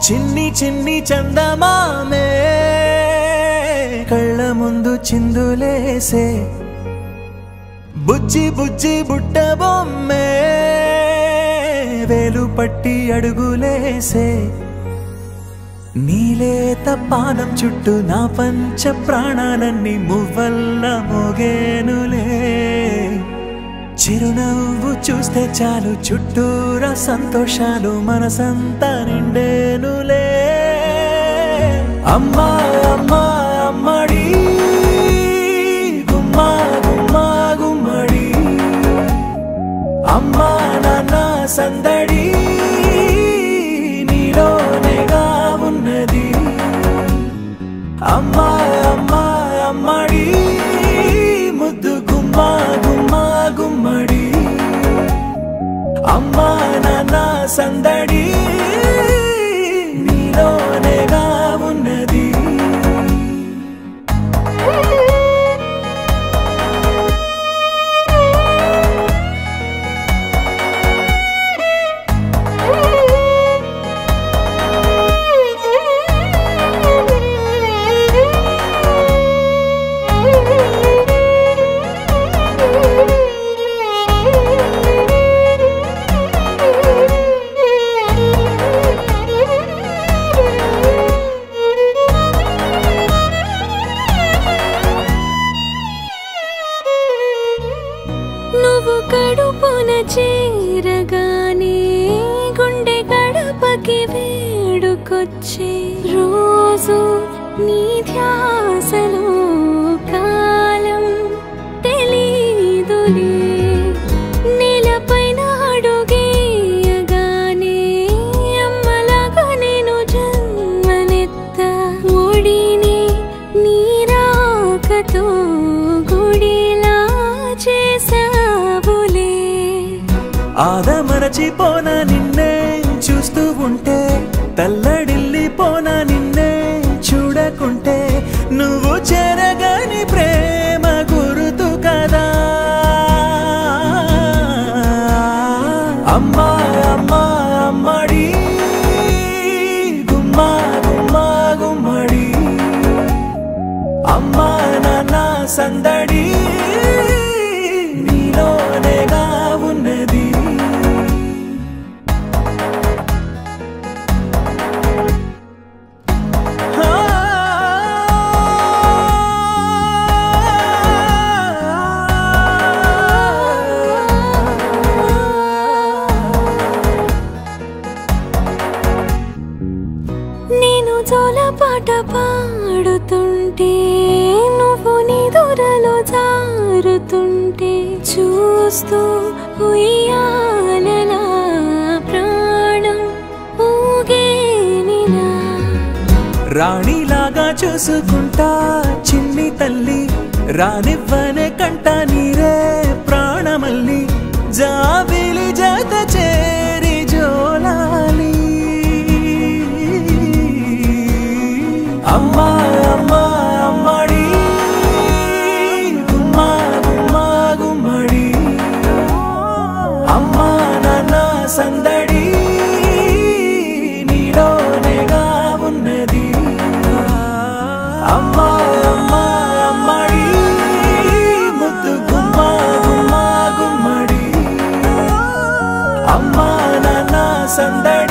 చిన్ని చిన్ని చందమామే కళ్ళ ముందు చిందులేసే బుజ్జి బుజ్జి బుట్ట బొమ్మే వేలు పట్టి అడుగులేసే నీలేత పానం చుట్టూ నా పంచ ప్రాణాలన్నీ మువ్వల్ల మోగేనులే చిరునవ్వు చూస్తే చాలు చుట్టూరా సంతోషాలు మనసంతా నిండేనులే అమ్మా అమ్మా అమ్మడి గుమ్మా గుమ్మా గుమ్మడి అమ్మా నాన్న సందడి నీలోనేగా ఉన్నది అమ్మా అమ్మా అమ్మడి ముద్దు గుమ్మా గుమ్మా గుమ్మడి అమ్మా నాన్న సందడి నీలోనేగా ఉన్నది కడుపున చేరగానే గుండె గడపకి వేడుకొచ్చే రోజు నీ ధ్యాసలో కాలం తెలీదులే నేలపైన అడుగేయగానే అమ్మలాగా నేను జన్మనెత్త ఒడిని నీ రాకతో గుడిలా చేసా ఆదమరచిపోనా నిన్నే చూస్తూ ఉంటే తల్లడిల్లిపోనా నిన్నే చూడకుంటే నువ్వు చెరగని ప్రేమ గురుతు కదా అమ్మా అమ్మా అమ్మడి గుమ్మా గుమ్మా గుమ్మడి అమ్మా నాన్న సందడి నీలోనేగా ఉన్నది నేను జోలపాట పాడుతుంటే నువ్వు నిదురలో జారుతుంటే చూస్తూ ఉయ్యాలలా ప్రాణం ఊగేనిలా రాణిలాగా చూసుకుంటా చిన్ని తల్లి రానివ్వనే కంట నీరే ప్రాణమల్లి జాబిలి జత చేరి జోలాలి అమ్మా అమ్మా అమ్మడి గుమ్మా గుమ్మా గుమ్మడి అమ్మా నాన్న సందడి నీలోనేగా ఉన్నది అమ్మా అమ్మా అమ్మడి ముద్దు గుమ్మా గుమ్మా గుమ్మడి అమ్మా నాన్న సందడి